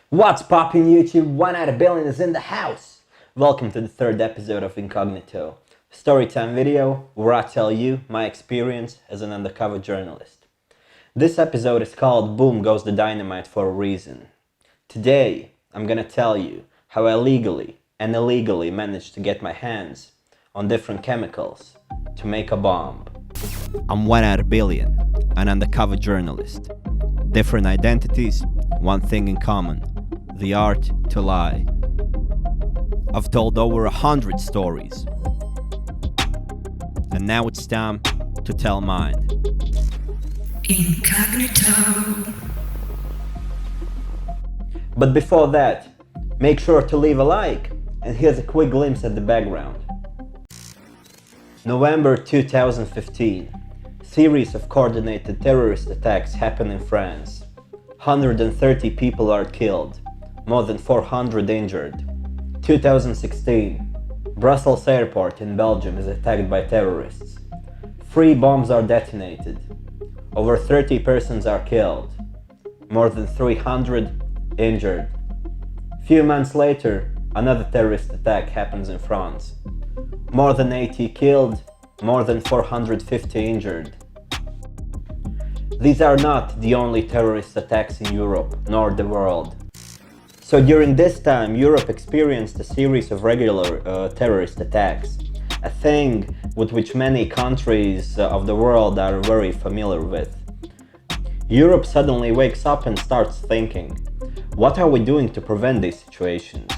What's poppin' YouTube? 1/1 is in the house! Welcome to the third episode of Incognito, storytime video where I tell you my experience as an undercover journalist. This episode is called Boom Goes the Dynamite for a reason. Today, I'm gonna tell you how I legally and illegally managed to get my hands on different chemicals to make a bomb. I'm 1/1, an undercover journalist. Different identities, one thing in common: the art to lie. I've told over 100 stories, and now it's time to tell mine. Incognito. But before that, make sure to leave a like, and here's a quick glimpse at the background. November 2015. Series of coordinated terrorist attacks happen in France. 130 people are killed, more than 400 injured. 2016. Brussels airport in Belgium is attacked by terrorists. 3 bombs are detonated. Over 30 persons are killed, more than 300 injured. Few months later, another terrorist attack happens in France. More than 80 killed, more than 450 injured. These are not the only terrorist attacks in Europe, nor the world. So during this time, Europe experienced a series of regular terrorist attacks, a thing with which many countries of the world are very familiar with. Europe suddenly wakes up and starts thinking, what are we doing to prevent these situations?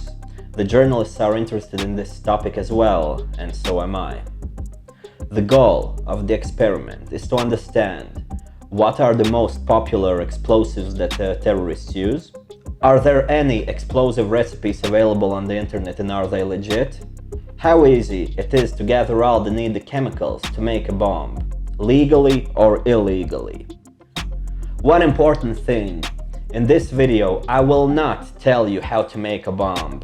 The journalists are interested in this topic as well, and so am I. The goal of the experiment is to understand what are the most popular explosives that terrorists use. Are there any explosive recipes available on the internet, and are they legit? How easy it is to gather all the needed chemicals to make a bomb, legally or illegally. One important thing, in this video I will not tell you how to make a bomb.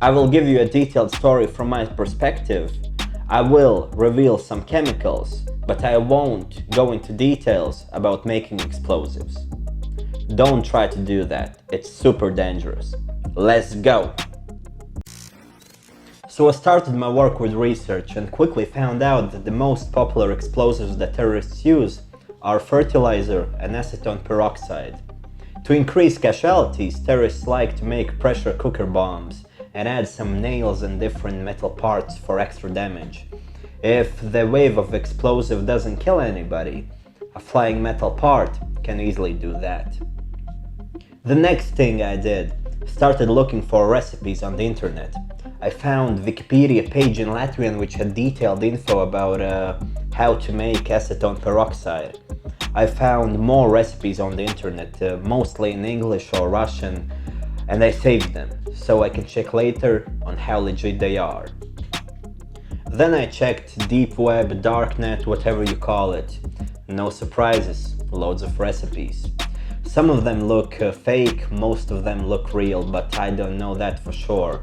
I will give you a detailed story from my perspective. I will reveal some chemicals, but I won't go into details about making explosives. Don't try to do that, it's super dangerous. Let's go! So I started my work with research and quickly found out that the most popular explosives that terrorists use are fertilizer and acetone peroxide. To increase casualties, terrorists like to make pressure cooker bombs and add some nails and different metal parts for extra damage. If the wave of explosive doesn't kill anybody, a flying metal part can easily do that. The next thing I did, started looking for recipes on the internet. I found Wikipedia page in Latvian which had detailed info about how to make acetone peroxide. I found more recipes on the internet, mostly in English or Russian, and I saved them, so I can check later on how legit they are. Then I checked deep web, darknet, whatever you call it. No surprises, loads of recipes. Some of them look fake, most of them look real, but I don't know that for sure.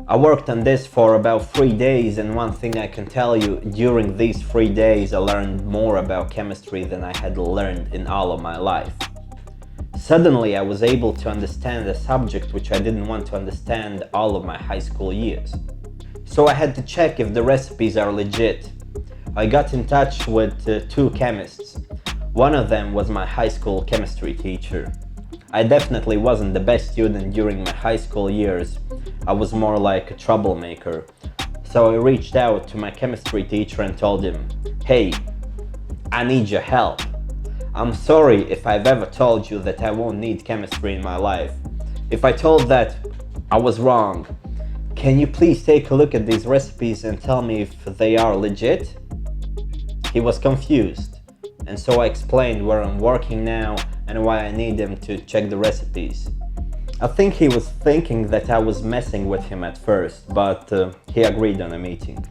I worked on this for about 3 days, and one thing I can tell you, during these 3 days I learned more about chemistry than I had learned in all of my life. Suddenly I was able to understand a subject which I didn't want to understand all of my high school years. So I had to check if the recipes are legit. I got in touch with 2 chemists. One of them was my high school chemistry teacher. I definitely wasn't the best student during my high school years. I was more like a troublemaker. So I reached out to my chemistry teacher and told him, hey, I need your help. I'm sorry if I've ever told you that I won't need chemistry in my life. If I told that, I was wrong. Can you please take a look at these recipes and tell me if they are legit? He was confused, and so I explained where I'm working now and why I need him to check the recipes. I think he was thinking that I was messing with him at first, but he agreed on a meeting.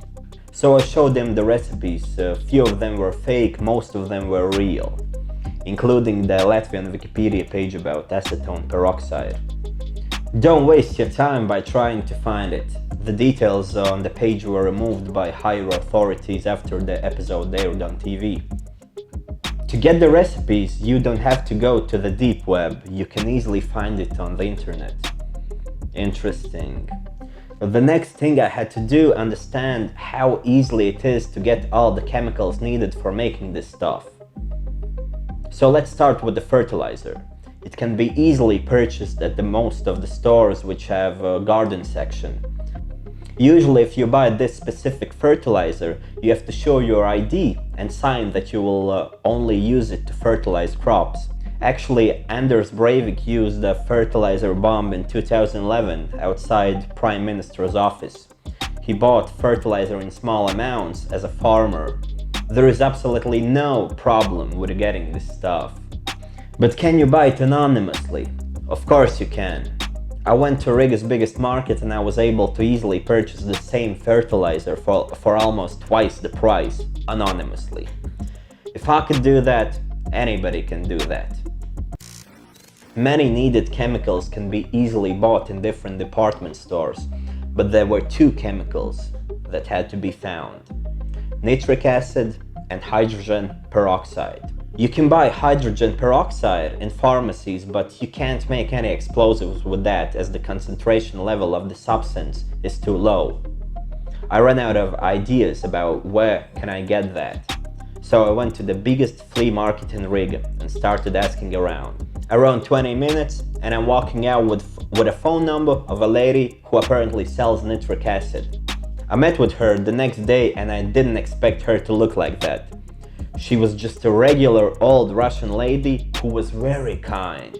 So I showed him the recipes. A few of them were fake, most of them were real, including the Latvian Wikipedia page about acetone peroxide. Don't waste your time by trying to find it. The details on the page were removed by higher authorities after the episode aired on TV. To get the recipes, you don't have to go to the deep web, you can easily find it on the internet. Interesting. But the next thing I had to do understand how easily it is to get all the chemicals needed for making this stuff. So let's start with the fertilizer. It can be easily purchased at the most of the stores which have a garden section. Usually if you buy this specific fertilizer, you have to show your ID and sign that you will only use it to fertilize crops. Actually, Anders Breivik used a fertilizer bomb in 2011 outside Prime Minister's office. He bought fertilizer in small amounts as a farmer. There is absolutely no problem with getting this stuff. But can you buy it anonymously? Of course you can. I went to Riga's biggest market and I was able to easily purchase the same fertilizer for almost twice the price, anonymously. If I could do that, anybody can do that. Many needed chemicals can be easily bought in different department stores, but there were two chemicals that had to be found: nitric acid and hydrogen peroxide. You can buy hydrogen peroxide in pharmacies, but you can't make any explosives with that as the concentration level of the substance is too low. I ran out of ideas about where can I get that. So I went to the biggest flea market in Riga and started asking around. Around 20 minutes and I'm walking out with a phone number of a lady who apparently sells nitric acid. I met with her the next day and I didn't expect her to look like that. She was just a regular old Russian lady who was very kind.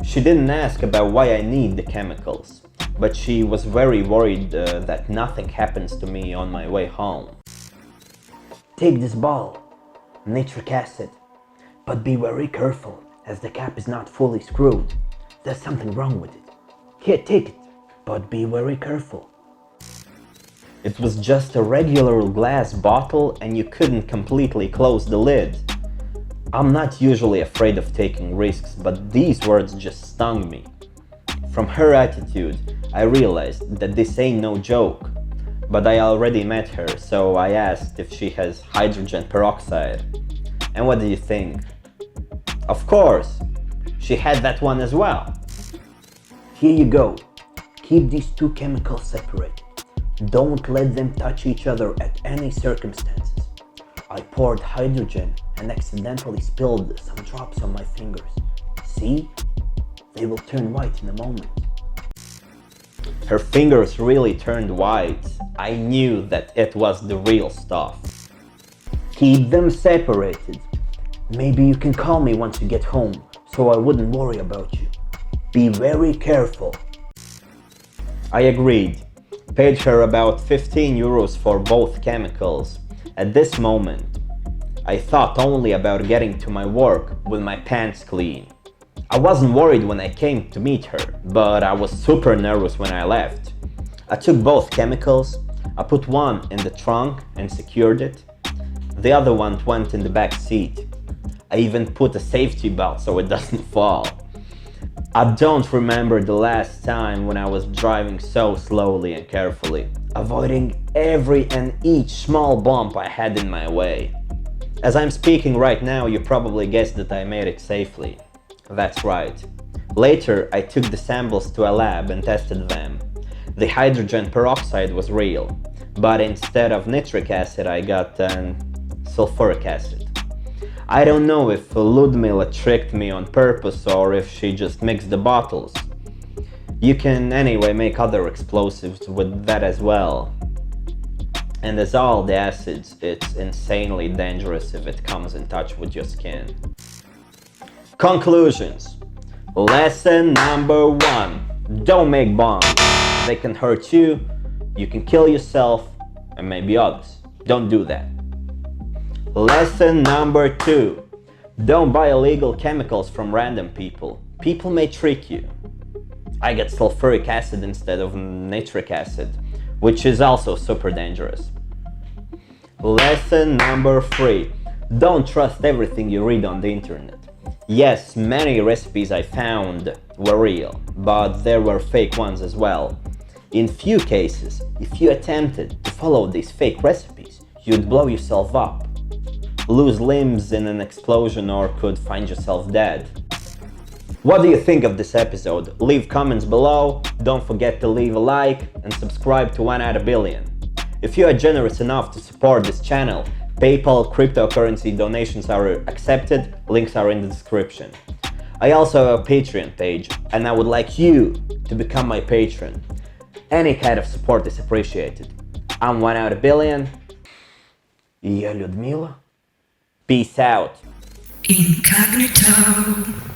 She didn't ask about why I need the chemicals, but she was very worried that nothing happens to me on my way home. Take this bottle, nitric acid, but be very careful as the cap is not fully screwed. There's something wrong with it. Here, take it, but be very careful. It was just a regular glass bottle and you couldn't completely close the lid. I'm not usually afraid of taking risks, but these words just stung me. From her attitude, I realized that this ain't no joke. But I already met her, so I asked if she has hydrogen peroxide. And what do you think? Of course, she had that one as well. Here you go. Keep these two chemicals separate. Don't let them touch each other at any circumstances. I poured hydrogen and accidentally spilled some drops on my fingers. See? They will turn white in a moment. Her fingers really turned white. I knew that it was the real stuff. Keep them separated. Maybe you can call me once you get home, so I wouldn't worry about you. Be very careful. I agreed. Paid her about 15 euros for both chemicals. At this moment, I thought only about getting to my work with my pants clean. I wasn't worried when I came to meet her, but I was super nervous when I left. I took both chemicals, I put one in the trunk and secured it. The other one went in the back seat. I even put a safety belt so it doesn't fall. I don't remember the last time when I was driving so slowly and carefully, avoiding every and each small bump I had in my way. As I'm speaking right now, you probably guessed that I made it safely. That's right. Later, I took the samples to a lab and tested them. The hydrogen peroxide was real, but instead of nitric acid, I got sulfuric acid. I don't know if Ludmila tricked me on purpose or if she just mixed the bottles. You can anyway make other explosives with that as well. And as all the acids, it's insanely dangerous if it comes in touch with your skin. Conclusions. Lesson number 1. Don't make bombs. They can hurt you, you can kill yourself, and maybe others. Don't do that. Lesson number 2. Don't buy illegal chemicals from random people. People may trick you. I get sulfuric acid instead of nitric acid, which is also super dangerous. Lesson number 3. Don't trust everything you read on the internet. Yes, many recipes I found were real, but there were fake ones as well. In few cases, if you attempted to follow these fake recipes, you'd blow yourself up. lose limbs in an explosion, or could find yourself dead. What do you think of this episode? Leave comments below, don't forget to leave a like and subscribe to 1 out of billion. If you are generous enough to support this channel, PayPal cryptocurrency donations are accepted, links are in the description. I also have a Patreon page and I would like you to become my patron. Any kind of support is appreciated. I'm 1 out of billion. Я Людмила. Peace out. Incognito.